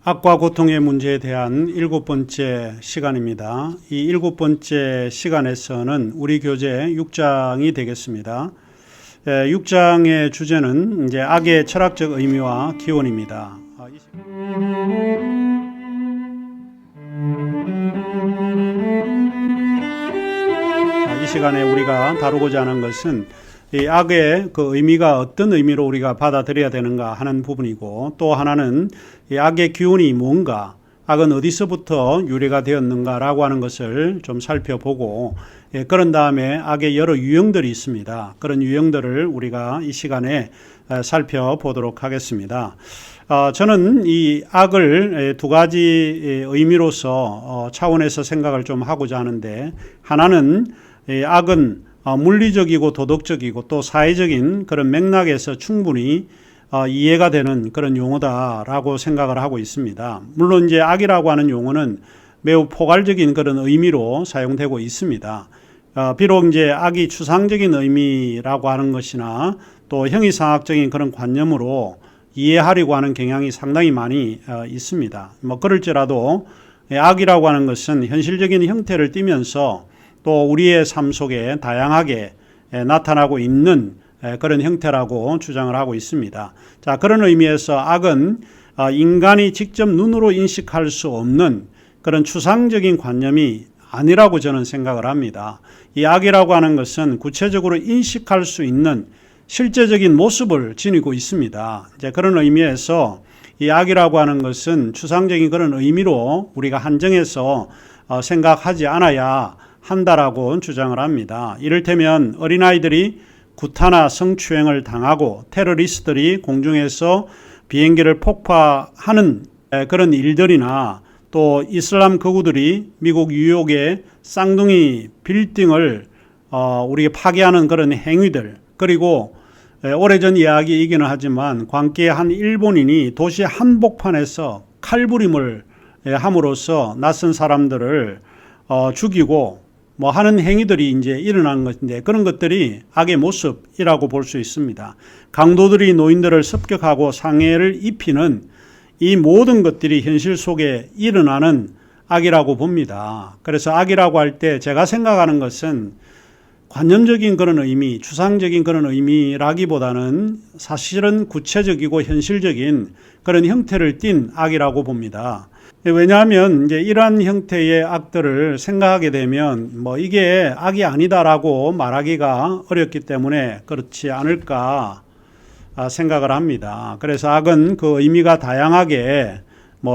악과 고통의 문제에 대한 7번째 시간입니다. 이 7번째 시간에서는 우리 교재 6장이 되겠습니다. 6장의 주제는 이제 악의 철학적 의미와 기원입니다. 이 시간에 우리가 다루고자 하는 것은 이 악의 그 의미가 어떤 의미로 우리가 받아들여야 되는가 하는 부분이고, 또 하나는 이 악의 기원이 뭔가, 악은 어디서부터 유래가 되었는가라고 하는 것을 좀 살펴보고, 그런 다음에 악의 여러 유형들이 있습니다. 그런 유형들을 우리가 이 시간에 살펴보도록 하겠습니다. 저는 이 악을 두 가지 의미로서 차원에서 생각을 좀 하고자 하는데, 하나는 악은 물리적이고 도덕적이고 또 사회적인 그런 맥락에서 충분히 이해가 되는 그런 용어다라고 생각을 하고 있습니다. 물론 이제 악이라고 하는 용어는 매우 포괄적인 그런 의미로 사용되고 있습니다. 비록 이제 악이 추상적인 의미라고 하는 것이나 또 형이상학적인 그런 관념으로 이해하려고 하는 경향이 상당히 많이 있습니다. 그럴지라도 악이라고 하는 것은 현실적인 형태를 띠면서 또 우리의 삶 속에 다양하게 나타나고 있는 그런 형태라고 주장을 하고 있습니다. 자, 그런 의미에서 악은 인간이 직접 눈으로 인식할 수 없는 그런 추상적인 관념이 아니라고 저는 생각을 합니다. 이 악이라고 하는 것은 구체적으로 인식할 수 있는 실제적인 모습을 지니고 있습니다. 이제 그런 의미에서 이 악이라고 하는 것은 추상적인 그런 의미로 우리가 한정해서 생각하지 않아야 한다라고 주장을 합니다. 이를테면 어린아이들이 구타나 성추행을 당하고 테러리스트들이 공중에서 비행기를 폭파하는 그런 일들이나 또 이슬람 극우들이 미국 뉴욕의 쌍둥이 빌딩을 우리가 파괴하는 그런 행위들, 그리고 오래전 이야기이기는 하지만 광기의 한 일본인이 도시 한복판에서 칼부림을 함으로써 낯선 사람들을 죽이고 하는 행위들이 이제 일어나는 것인데, 그런 것들이 악의 모습이라고 볼 수 있습니다. 강도들이 노인들을 습격하고 상해를 입히는 이 모든 것들이 현실 속에 일어나는 악이라고 봅니다. 그래서 악이라고 할 때 제가 생각하는 것은 관념적인 그런 의미, 추상적인 그런 의미라기보다는 사실은 구체적이고 현실적인 그런 형태를 띤 악이라고 봅니다. 왜냐하면 이제 이러한 형태의 악들을 생각하게 되면 이게 악이 아니다라고 말하기가 어렵기 때문에 그렇지 않을까 생각을 합니다. 그래서 악은 그 의미가 다양하게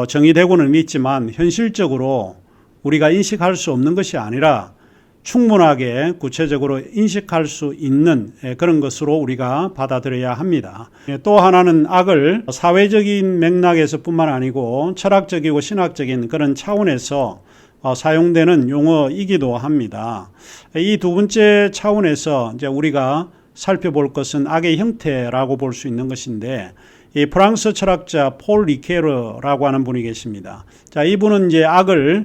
정의되고는 있지만 현실적으로 우리가 인식할 수 없는 것이 아니라 충분하게 구체적으로 인식할 수 있는 그런 것으로 우리가 받아들여야 합니다. 또 하나는 악을 사회적인 맥락에서 뿐만 아니고 철학적이고 신학적인 그런 차원에서 사용되는 용어이기도 합니다. 이 두 번째 차원에서 이제 우리가 살펴볼 것은 악의 형태라고 볼 수 있는 것인데, 이 프랑스 철학자 폴 리케르라고 하는 분이 계십니다. 자, 이분은 이제 악을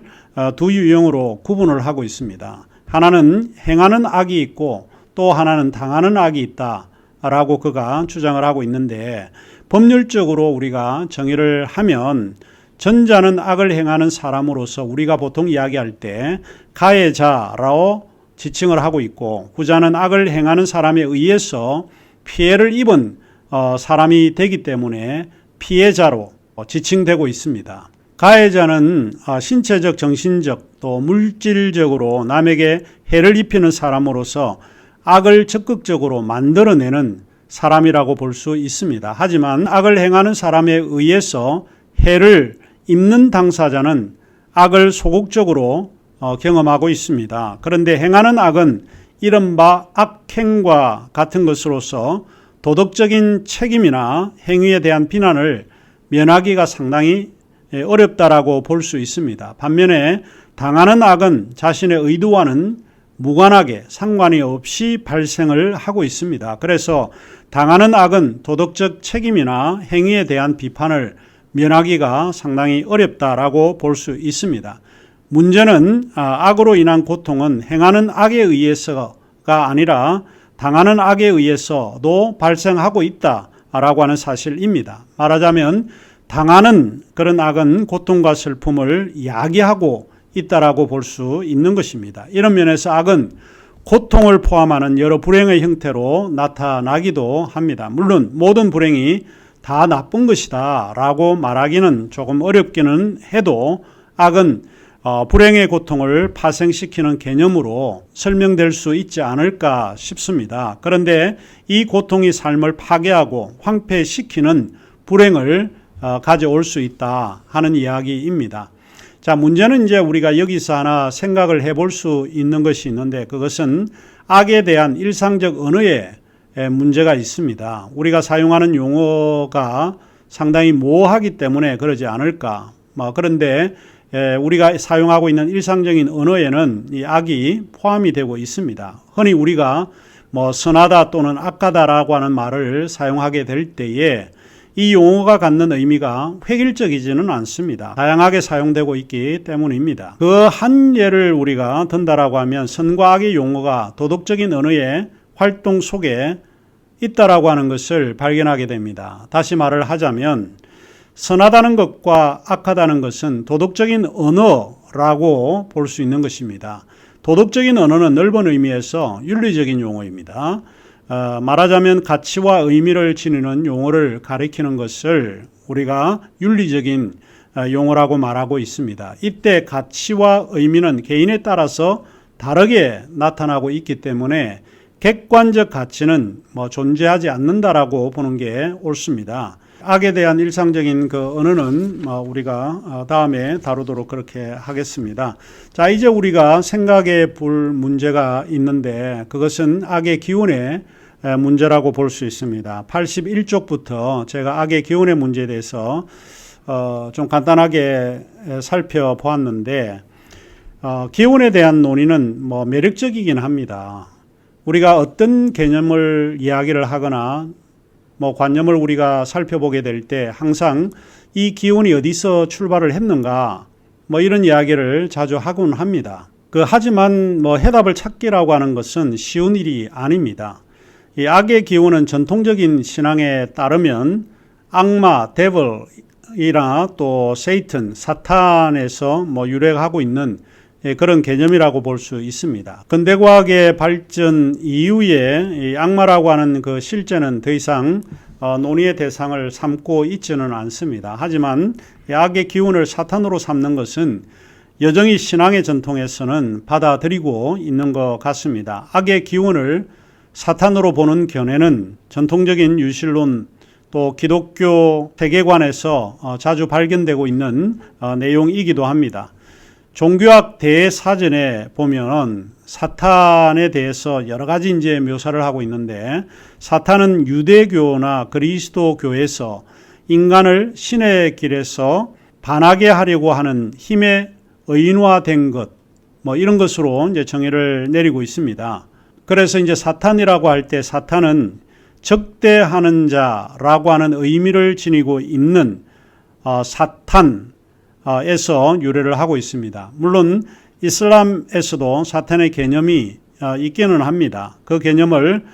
두 유형으로 구분을 하고 있습니다. 하나는 행하는 악이 있고 또 하나는 당하는 악이 있다라고 그가 주장을 하고 있는데, 법률적으로 우리가 정의를 하면 전자는 악을 행하는 사람으로서 우리가 보통 이야기할 때 가해자라고 지칭을 하고 있고, 후자는 악을 행하는 사람에 의해서 피해를 입은 사람이 되기 때문에 피해자로 지칭되고 있습니다. 가해자는 신체적, 정신적, 또 물질적으로 남에게 해를 입히는 사람으로서 악을 적극적으로 만들어내는 사람이라고 볼 수 있습니다. 하지만 악을 행하는 사람에 의해서 해를 입는 당사자는 악을 소극적으로 경험하고 있습니다. 그런데 행하는 악은 이른바 악행과 같은 것으로서 도덕적인 책임이나 행위에 대한 비난을 면하기가 상당히 어렵다라고 볼 수 있습니다. 반면에 당하는 악은 자신의 의도와는 무관하게 상관이 없이 발생을 하고 있습니다. 그래서 당하는 악은 도덕적 책임이나 행위에 대한 비판을 면하기가 상당히 어렵다라고 볼 수 있습니다. 문제는 악으로 인한 고통은 행하는 악에 의해서가 아니라 당하는 악에 의해서도 발생하고 있다라고 하는 사실입니다. 말하자면 당하는 그런 악은 고통과 슬픔을 야기하고 있다라고 볼 수 있는 것입니다. 이런 면에서 악은 고통을 포함하는 여러 불행의 형태로 나타나기도 합니다. 물론 모든 불행이 다 나쁜 것이다 라고 말하기는 조금 어렵기는 해도 악은 불행의 고통을 파생시키는 개념으로 설명될 수 있지 않을까 싶습니다. 그런데 이 고통이 삶을 파괴하고 황폐시키는 불행을 가져올 수 있다 하는 이야기입니다. 자, 문제는 이제 우리가 여기서 하나 생각을 해볼 수 있는 것이 있는데 그것은 악에 대한 일상적 언어에 문제가 있습니다. 우리가 사용하는 용어가 상당히 모호하기 때문에 그러지 않을까. 그런데 우리가 사용하고 있는 일상적인 언어에는 이 악이 포함이 되고 있습니다. 흔히 우리가 선하다 또는 악하다라고 하는 말을 사용하게 될 때에 이 용어가 갖는 의미가 획일적이지는 않습니다. 다양하게 사용되고 있기 때문입니다. 그 한 예를 우리가 든다라고 하면 선과 악의 용어가 도덕적인 언어의 활동 속에 있다라고 하는 것을 발견하게 됩니다. 다시 말을 하자면 선하다는 것과 악하다는 것은 도덕적인 언어라고 볼 수 있는 것입니다. 도덕적인 언어는 넓은 의미에서 윤리적인 용어입니다. 말하자면 가치와 의미를 지니는 용어를 가리키는 것을 우리가 윤리적인 용어라고 말하고 있습니다. 이때 가치와 의미는 개인에 따라서 다르게 나타나고 있기 때문에 객관적 가치는 존재하지 않는다라고 보는 게 옳습니다. 악에 대한 일상적인 그 언어는 우리가 다음에 다루도록 그렇게 하겠습니다. 자, 이제 우리가 생각해 볼 문제가 있는데 그것은 악의 기운의 문제라고 볼 수 있습니다. 81쪽부터 제가 악의 기운의 문제에 대해서 좀 간단하게 살펴보았는데 기운에 대한 논의는 매력적이긴 합니다. 우리가 어떤 개념을 이야기를 하거나 관념을 우리가 살펴보게 될 때 항상 이 기운이 어디서 출발을 했는가 이런 이야기를 자주 하곤 합니다. 하지만 해답을 찾기라고 하는 것은 쉬운 일이 아닙니다. 이 악의 기운은 전통적인 신앙에 따르면 악마, 데블이나 또 세이튼, 사탄에서 유래하고 있는 그런 개념이라고 볼 수 있습니다. 근대과학의 발전 이후에 이 악마라고 하는 그 실제는 더 이상 논의의 대상을 삼고 있지는 않습니다. 하지만 악의 기운을 사탄으로 삼는 것은 여전히 신앙의 전통에서는 받아들이고 있는 것 같습니다. 악의 기운을 사탄으로 보는 견해는 전통적인 유실론 또 기독교 세계관에서 자주 발견되고 있는 내용이기도 합니다. 종교학 대사전에 보면 사탄에 대해서 여러 가지 이제 묘사를 하고 있는데 사탄은 유대교나 그리스도교에서 인간을 신의 길에서 반하게 하려고 하는 힘의 의인화된 것, 이런 것으로 이제 정의를 내리고 있습니다. 그래서 이제 사탄이라고 할 때 사탄은 적대하는 자라고 하는 의미를 지니고 있는 사탄, 에서 유래를 하고 있습니다. 물론 이슬람에서도 사탄의 개념이 있기는 합니다. 그 개념을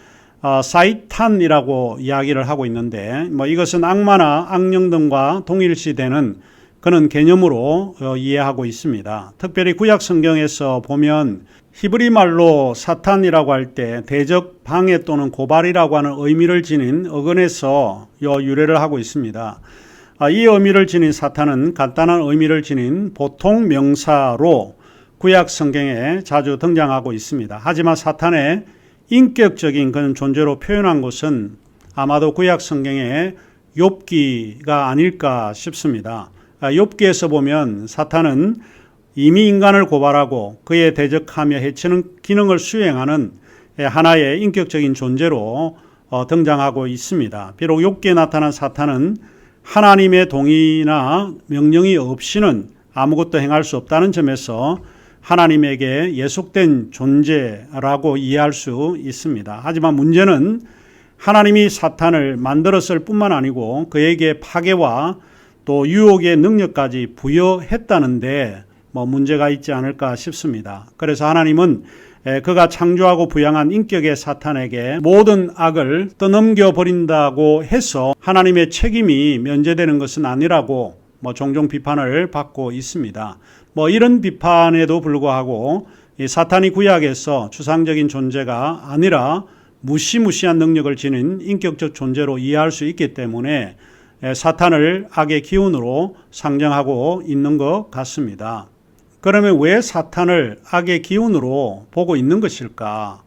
사이탄이라고 이야기를 하고 있는데 이것은 악마나 악령 등과 동일시되는 그런 개념으로 이해하고 있습니다. 특별히 구약 성경에서 보면 히브리 말로 사탄이라고 할 때 대적, 방해 또는 고발이라고 하는 의미를 지닌 어근에서 유래를 하고 있습니다. 이 의미를 지닌 사탄은 간단한 의미를 지닌 보통 명사로 구약 성경에 자주 등장하고 있습니다. 하지만 사탄의 인격적인 그런 존재로 표현한 것은 아마도 구약 성경의 욥기가 아닐까 싶습니다. 욥기에서 보면 사탄은 이미 인간을 고발하고 그에 대적하며 해치는 기능을 수행하는 하나의 인격적인 존재로 등장하고 있습니다. 비록 욥기에 나타난 사탄은 하나님의 동의나 명령이 없이는 아무것도 행할 수 없다는 점에서 하나님에게 예속된 존재라고 이해할 수 있습니다. 하지만 문제는 하나님이 사탄을 만들었을 뿐만 아니고 그에게 파괴와 또 유혹의 능력까지 부여했다는데 문제가 있지 않을까 싶습니다. 그래서 하나님은 그가 창조하고 부양한 인격의 사탄에게 모든 악을 떠넘겨 버린다고 해서 하나님의 책임이 면제되는 것은 아니라고 종종 비판을 받고 있습니다. 이런 비판에도 불구하고 이 사탄이 구약에서 추상적인 존재가 아니라 무시무시한 능력을 지닌 인격적 존재로 이해할 수 있기 때문에 사탄을 악의 기운으로 상정하고 있는 것 같습니다. 그러면 왜 사탄을 악의 기운으로 보고 있는 것일까?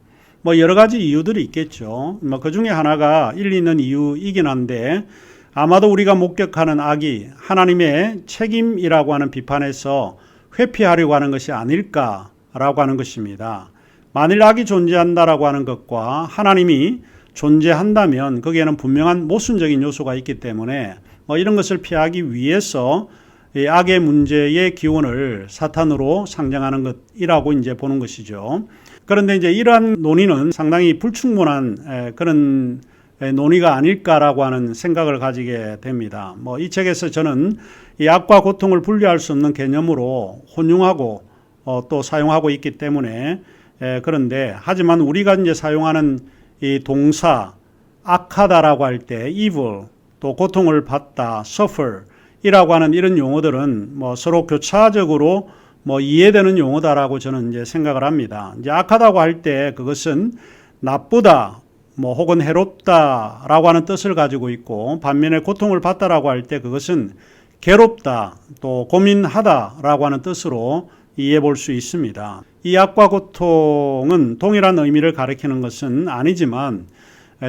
여러 가지 이유들이 있겠죠. 그 중에 하나가 일리 있는 이유이긴 한데 아마도 우리가 목격하는 악이 하나님의 책임이라고 하는 비판에서 회피하려고 하는 것이 아닐까라고 하는 것입니다. 만일 악이 존재한다라고 하는 것과 하나님이 존재한다면 거기에는 분명한 모순적인 요소가 있기 때문에 이런 것을 피하기 위해서 이 악의 문제의 기원을 사탄으로 상정하는 것이라고 이제 보는 것이죠. 그런데 이제 이러한 논의는 상당히 불충분한 그런 논의가 아닐까라고 하는 생각을 가지게 됩니다. 이 책에서 저는 이 악과 고통을 분리할 수 없는 개념으로 혼용하고 또 사용하고 있기 때문에 그런데 하지만 우리가 이제 사용하는 이 동사 악하다라고 할 때 evil 또 고통을 받다 suffer 이라고 하는 이런 용어들은 서로 교차적으로 이해되는 용어다라고 저는 이제 생각을 합니다. 이제 악하다고 할 때 그것은 나쁘다 혹은 해롭다라고 하는 뜻을 가지고 있고 반면에 고통을 받다라고 할 때 그것은 괴롭다 또 고민하다라고 하는 뜻으로 이해해 볼 수 있습니다. 이 악과 고통은 동일한 의미를 가리키는 것은 아니지만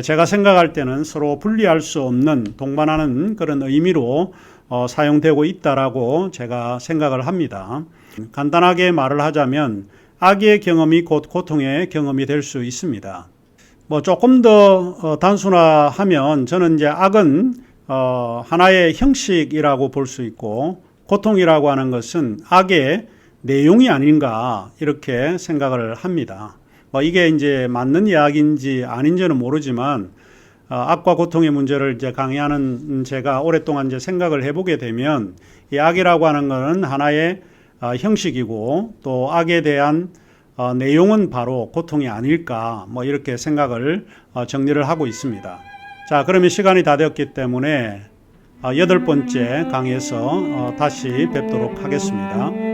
제가 생각할 때는 서로 분리할 수 없는 동반하는 그런 의미로 사용되고 있다라고 제가 생각을 합니다. 간단하게 말을 하자면 악의 경험이 곧 고통의 경험이 될 수 있습니다. 조금 더 단순화하면 저는 이제 악은 하나의 형식이라고 볼 수 있고 고통이라고 하는 것은 악의 내용이 아닌가 이렇게 생각을 합니다. 이게 이제 맞는 이야기인지 아닌지는 모르지만 악과 고통의 문제를 이제 강의하는 제가 오랫동안 이제 생각을 해보게 되면 이 악이라고 하는 것은 하나의 형식이고 또 악에 대한 내용은 바로 고통이 아닐까 이렇게 생각을 정리를 하고 있습니다. 자, 그러면 시간이 다 되었기 때문에 8번째 강의에서 다시 뵙도록 하겠습니다.